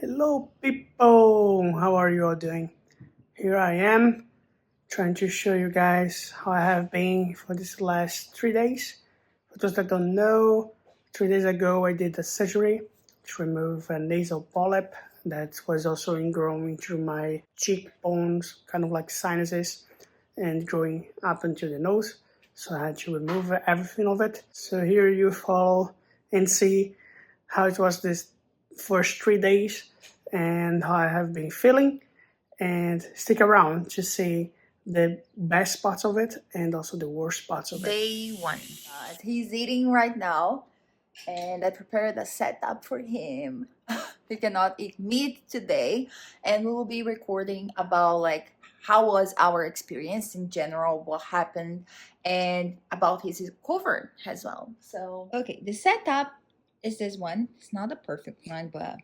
Hello people, how are you all doing? Here I am trying to show you guys how I have been for these last 3 days. For those that don't know, 3 days ago I did a surgery to remove a nasal polyp that was also ingrowing through my cheekbones, kind of like sinuses, and growing up into the nose. So I had to remove everything of it. So here you follow and see how it was this first 3 days and how I have been feeling, and stick around to see the best parts of it and also the worst parts of it. Day 1. He's eating right now, and I prepared a setup for him. He cannot eat meat today, and we will be recording about like how was our experience in general, what happened, and about his recovery as well. So okay, the setup is this one. It's not a perfect one, but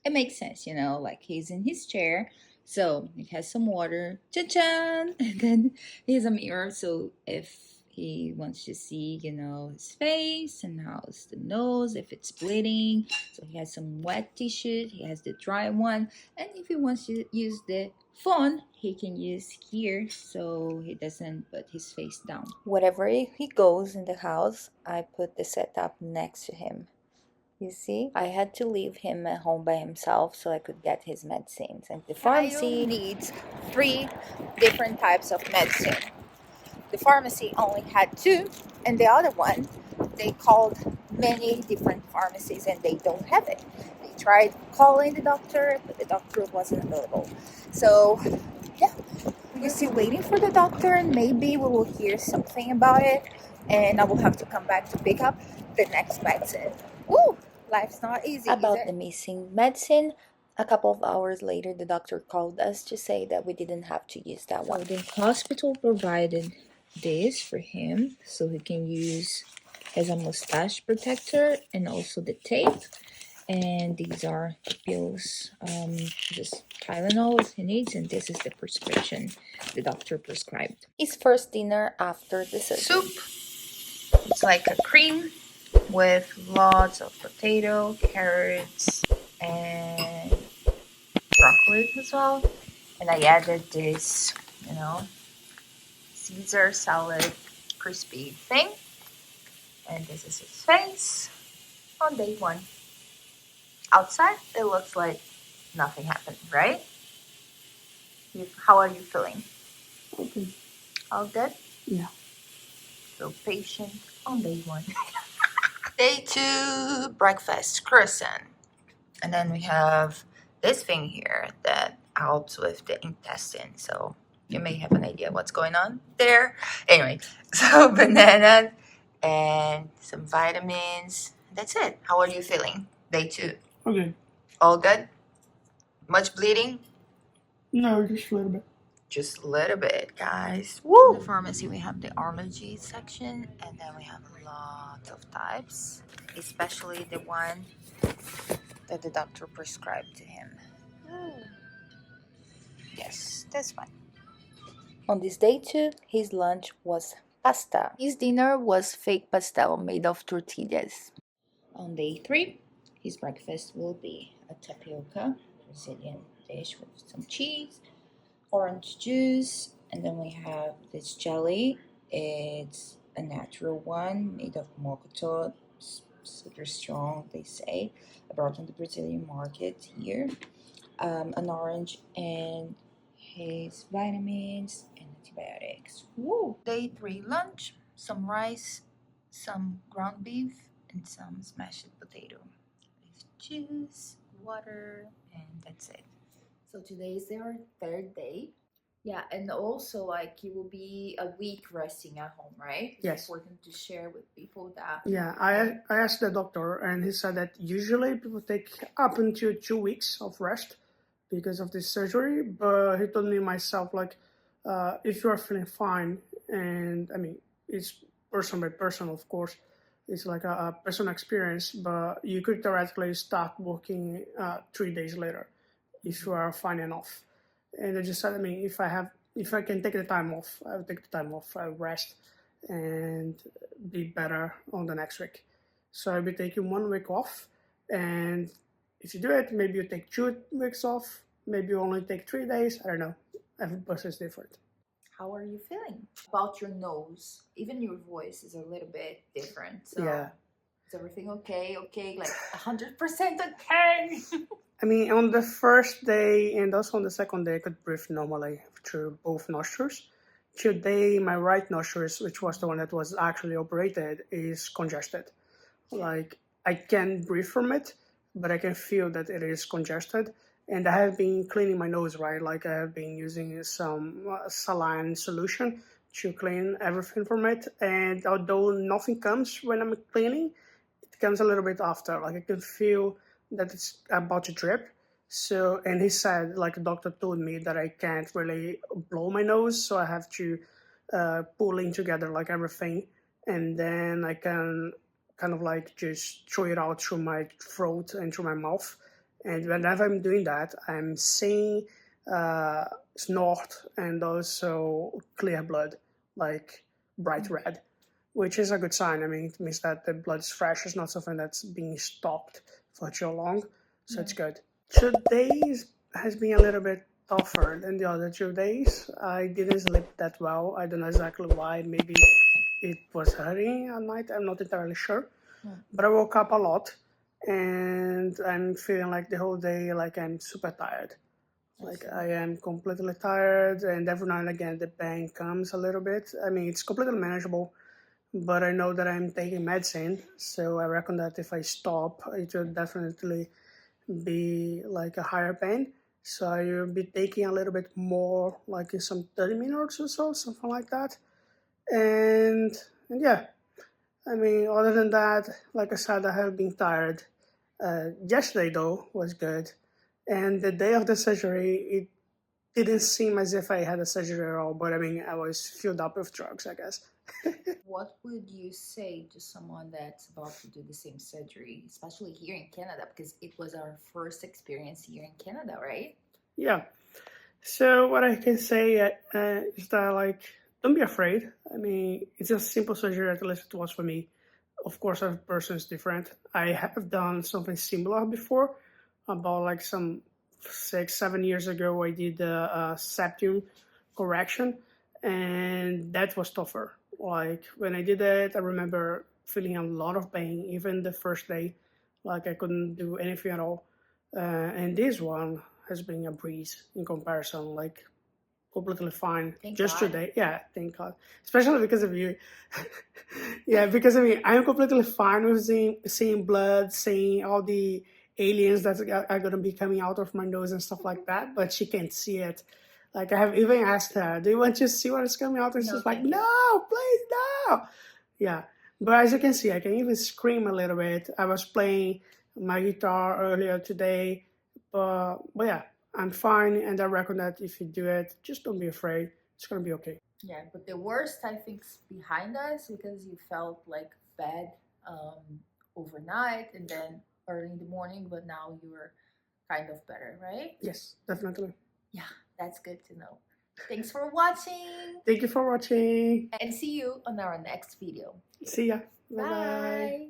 it makes sense, you know, like he's in his chair, so he has some water, cha-chan, and then he has a mirror, so if he wants to see, you know, his face and how's the nose, if it's bleeding, so he has some wet tissue, he has the dry one, and if he wants to use the phone, he can use here so he doesn't put his face down. Wherever he goes in the house, I put the setup next to him. You see, I had to leave him at home by himself so I could get his medicines. And the pharmacy needs 3 different types of medicine. The pharmacy only had 2, and the other one, they called many different pharmacies and they don't have it. They tried calling the doctor, but the doctor wasn't available. So, yeah, we're still waiting for the doctor, and maybe we will hear something about it, and I will have to come back to pick up the next medicine. Woo! Life's not easy. About the missing medicine, a couple of hours later, the doctor called us to say that we didn't have to use that one. So the hospital provided this for him so he can use as a mustache protector and also the tape. And these are the pills, just Tylenol he needs, and this is the prescription the doctor prescribed. His first dinner after the surgery. Soup. It's like a cream with lots of potato, carrots, and broccoli as well. And I added this, you know, Caesar salad crispy thing. And this is his face on day 1. Outside, it looks like nothing happened, right? How are you feeling? Okay. All good? Yeah. So patient on day 1. Day 2, breakfast, croissant. And then we have this thing here that helps with the intestine. So you may have an idea what's going on there. Anyway, so banana and some vitamins. That's it. How are you feeling? Day 2. Okay. All good? Much bleeding? No, just a little bit. Just a little bit, guys. Woo! In the pharmacy, we have the allergy section, and then we have lots of types, especially the one that the doctor prescribed to him. Yes, this one. On this day 2, his lunch was pasta. His dinner was fake pastel made of tortillas. On day 3, his breakfast will be a tapioca Brazilian dish with some cheese, orange juice, and then we have this jelly. It's a natural one made of mocoto, super strong, they say. I brought on the Brazilian market here. An orange and his vitamins and antibiotics. Woo! Day 3 lunch, some rice, some ground beef, and some smashed potato. With juice, water, and that's it. So today is our 3rd day. Yeah, and also like you will be a week resting at home, right? It's Yes. important to share with people that. Yeah, I asked the doctor, and he said that usually people take up until 2 weeks of rest because of this surgery. But he told me myself, like, if you are feeling fine, and I mean, it's person by person, of course, it's like a personal experience, but you could theoretically start working 3 days later if you are fine enough. And I just said, I mean, if I can take the time off, I'll take the time off, I'll rest and be better on the next week. So I'll be taking 1 week off, and if you do it, maybe you take 2 weeks off, maybe you only take 3 days. I don't know. Every person is different. How are you feeling about your nose? Even your voice is a little bit different. So Yeah. is everything okay? Okay, like 100% okay. I mean, on the first day and also on the second day, I could breathe normally through both nostrils. Today, my right nostril, which was the one that was actually operated, is congested. Like, I can breathe from it, but I can feel that it is congested. And I have been cleaning my nose, right? Like, I have been using some saline solution to clean everything from it. And although nothing comes when I'm cleaning, it comes a little bit after. Like, I can feel that it's about to drip. So, and he said, like, the doctor told me that I can't really blow my nose, so I have to pull in together, like, everything. And then I can kind of like just throw it out through my throat and through my mouth. And whenever I'm doing that, I'm seeing snort and also clear blood, like bright red, which is a good sign. I mean, it means that the blood is fresh. It's not something that's being stopped for too long. So it's good. Today has been a little bit tougher than the other 2 days. I didn't sleep that well. I don't know exactly why. Maybe it was hurting at night. I'm not entirely sure. But I woke up a lot, and I'm feeling like the whole day, like I'm super tired. Like I am completely tired, and every now and again the pain comes a little bit. I mean, it's completely manageable, but I know that I'm taking medicine, so I reckon that if I stop, it will definitely be like a higher pain. So I will be taking a little bit more, like in some 30 minutes or so, something like that. And yeah, I mean, other than that, like I said, I have been tired. Yesterday, though, was good. And the day of the surgery, it didn't seem as if I had a surgery at all, but I mean, I was filled up with drugs, I guess. What would you say to someone that's about to do the same surgery, especially here in Canada? Because it was our first experience here in Canada, right? Yeah. So what I can say is that, like, don't be afraid. I mean, it's a simple surgery, at least it was for me. Of course, every person is different. I have done something similar before, about like some 6-7 years ago. I did a septum correction, and that was tougher. Like when I did it, I remember feeling a lot of pain, even the first day. Like I couldn't do anything at all. And this one has been a breeze in comparison. Like completely fine. Thank Just God. today, yeah, thank God. Especially because of you. Yeah, because I mean, I'm completely fine with seeing blood, seeing all the aliens that are gonna be coming out of my nose and stuff like that. But she can't see it. Like I have even asked her, "Do you want to see what is coming out?" And No, she's like, thank you. "No, please, no." Yeah, but as you can see, I can even scream a little bit. I was playing my guitar earlier today, but yeah, I'm fine, and I reckon that if you do it, just don't be afraid. It's gonna be okay. Yeah, but the worst I think's behind us because you felt like bad overnight and then early in the morning, but now you're kind of better, right? Yes, definitely. Yeah, that's good to know. Thanks for watching Thank you for watching. and see you on our next video. See ya. Bye.